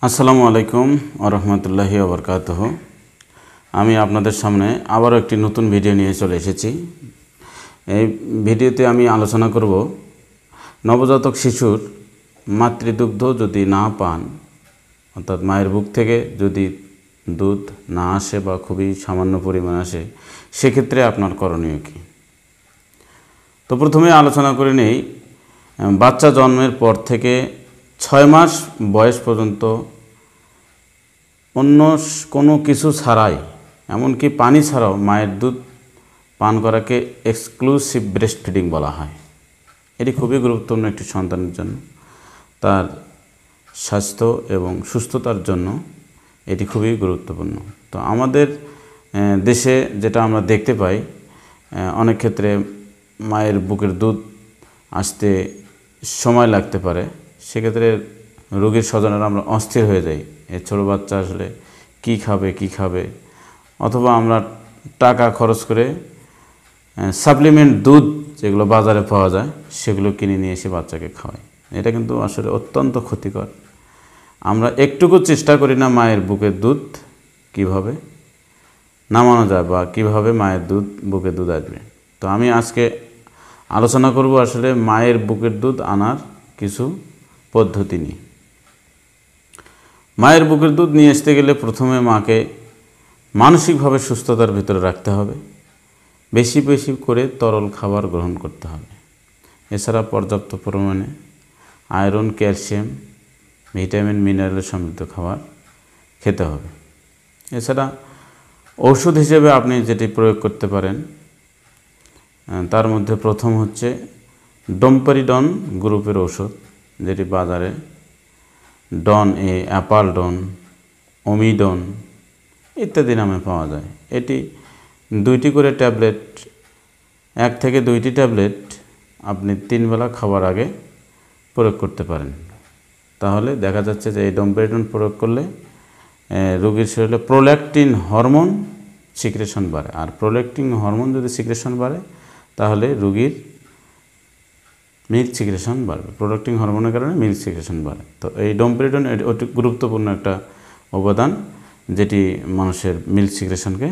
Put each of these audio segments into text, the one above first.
আসসালামু আলাইকুম ওয়া রাহমাতুল্লাহি ওয়া বারাকাতুহু। আমি আপনাদের সামনে আবারও একটি নতুন ভিডিও নিয়ে চলে এসেছি। এই ভিডিওতে আমি আলোচনা করব নবজাতক শিশুর মাতৃদুগ্ধ যদি না পান, অর্থাৎ মায়ের বুক থেকে যদি দুধ না আসে বা খুবই সামান্য পরিমাণ আসে, সেক্ষেত্রে আপনার করণীয় কী। তো প্রথমে আলোচনা করে নেই, বাচ্চা জন্মের পর থেকে 6 মাস বয়স পর্যন্ত অন্য কোনো কিছু ছাড়াই, এমনকি পানি ছাড়াও মায়ের দুধ পান করাকে এক্সক্লুসিভ ব্রেস্ট ফিডিং বলা হয়। এটি খুবই গুরুত্বপূর্ণ একটি সন্তানের জন্য, তার স্বাস্থ্য এবং সুস্থতার জন্য এটি খুবই গুরুত্বপূর্ণ। তো আমাদের দেশে যেটা আমরা দেখতে পাই, অনেক ক্ষেত্রে মায়ের বুকের দুধ আসতে সময় লাগতে পারে। সেক্ষেত্রে রোগীর স্বজনেরা আমরা অস্থির হয়ে যাই, এই ছোটো বাচ্চা আসলে কী খাবে, অথবা আমরা টাকা খরচ করে সাপ্লিমেন্ট দুধ যেগুলো বাজারে পাওয়া যায় সেগুলো কিনে নিয়ে এসে বাচ্চাকে খাওয়াই। এটা কিন্তু আসলে অত্যন্ত ক্ষতিকর। আমরা একটুকু চেষ্টা করি না মায়ের বুকের দুধ কিভাবে নামানো যায় বা কিভাবে মায়ের বুকের দুধ আসবে। তো আমি আজকে আলোচনা করব আসলে মায়ের বুকের দুধ আনার কিছু পদ্ধতি নিয়ে। মায়ের বুকের দুধ নিয়ে আসতে গেলে প্রথমে মাকে মানসিকভাবে সুস্থতার ভিতরে রাখতে হবে, বেশি বেশি করে তরল খাবার গ্রহণ করতে হবে। এছাড়া পর্যাপ্ত পরিমাণে আয়রন, ক্যালসিয়াম, ভিটামিন, মিনারেল সমৃদ্ধ খাবার খেতে হবে। এছাড়া ওষুধ হিসেবে আপনি যেটি প্রয়োগ করতে পারেন, তার মধ্যে প্রথম হচ্ছে ডোমপেরিডন গ্রুপের ওষুধ, যেটি বাজারে ডন এ, অ্যাপালডন, ওমিডন ইত্যাদি নামে পাওয়া যায়। এটি 2টি করে ট্যাবলেট, 1 থেকে 2টি ট্যাবলেট আপনি 3 বেলা খাবার আগে প্রয়োগ করতে পারেন। তাহলে দেখা যাচ্ছে যে এই ডোমপেরিডন প্রয়োগ করলে রোগীর শরীরে প্রোল্যাকটিন হরমোন সিক্রেশন বাড়ে, আর প্রোল্যাকটিন হরমোন যদি সিক্রেশন বাড়ে তাহলে রোগীর মিল্ক সিক্রেশন বাড়বে। প্রোল্যাকটিন হরমোনের কারণে মিল্ক সিক্রেশন বাড়ে। তো এই ডোমপেরিডন অতি গুরুত্বপূর্ণ একটা উপাদান, যেটি মানুষের মিল্ক সিক্রেশনকে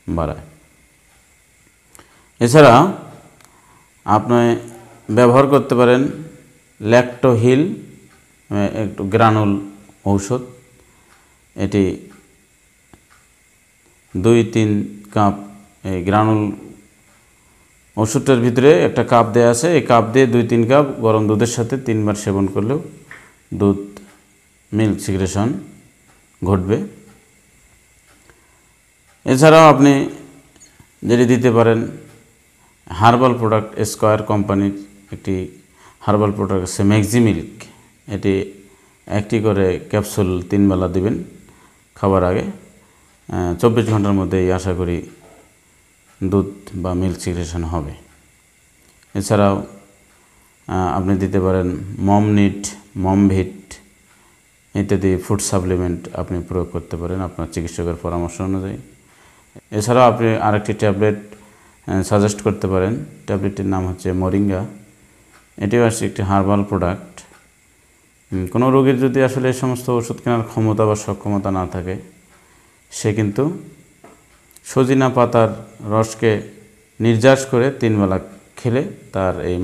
বাড়ায়। এছাড়া আপনি ব্যবহার করতে পারেন ল্যাক্টোহিল, একটু গ্রানুল ঔষধ। এটি 2-3 কাপ, এই গ্রানুল ওষুধটার ভিতরে একটা কাপ দেওয়া আছে, এই কাপ দিয়ে 2-3 কাপ গরম দুধের সাথে 3 বার সেবন করলেও দুধ মিল্ক সিক্রেশন ঘটবে। এছাড়াও আপনি যেটি দিতে পারেন, হার্বাল প্রোডাক্ট, স্কয়ার কোম্পানির একটি হার্বাল প্রোডাক্ট আছে ম্যাক্সি মিল্ক। এটি 1টি করে ক্যাপসুল 3 বেলা দিবেন খাবার আগে। 24 ঘন্টার মধ্যেই আশা করি দুধ বা মিল্ক সিক্রেশন হবে। এছাড়াও আপনি দিতে পারেন মমনিট, মমভিট ইত্যাদি ফুড সাপ্লিমেন্ট আপনি প্রয়োগ করতে পারেন আপনার চিকিৎসকের পরামর্শ অনুযায়ী। এছাড়াও আপনি আরেকটি ট্যাবলেট সাজেস্ট করতে পারেন, ট্যাবলেটটির নাম হচ্ছে মোরিঙ্গা। এটিও আসছে একটি হার্বাল প্রোডাক্ট। কোনো রোগীর যদি আসলে এই সমস্ত ওষুধ কেনার ক্ষমতা বা সক্ষমতা না থাকে, সে কিন্তু সজিনা পাতার রসকে নির্যাস করে 3 বেলা খেলে তার এই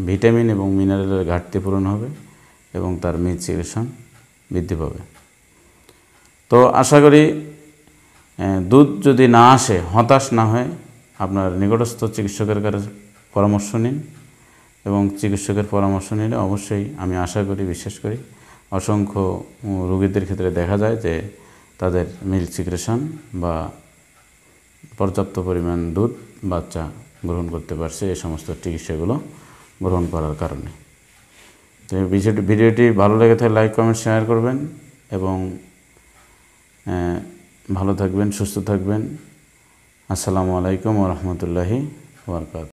ভিটামিন এবং মিনারেলের ঘাটতি পূরণ হবে এবং তার মিল্ক সিক্রেশন বৃদ্ধি পাবে। তো আশা করি দুধ যদি না আসে হতাশ না হয়ে আপনার নিকটস্থ চিকিৎসকের কাছে পরামর্শ নিন, এবং চিকিৎসকের পরামর্শ নিলে অবশ্যই আমি আশা করি, বিশ্বাস করি, অসংখ্য রোগীদের ক্ষেত্রে দেখা যায় যে তাদের মিল্ক সিক্রেশন বা পর্যাপ্ত পরিমাণ দুধ বাচ্চা গ্রহণ করতে পারছে এই সমস্ত চিকিৎসাগুলো গ্রহণ করার কারণে। তো ভিডিওটি ভালো লেগে থাকলে লাইক, কমেন্ট, শেয়ার করবেন এবং ভালো থাকবেন, সুস্থ থাকবেন। আসসালামু আলাইকুম ওয়া রাহমাতুল্লাহি ওয়া বারাকাতুহু।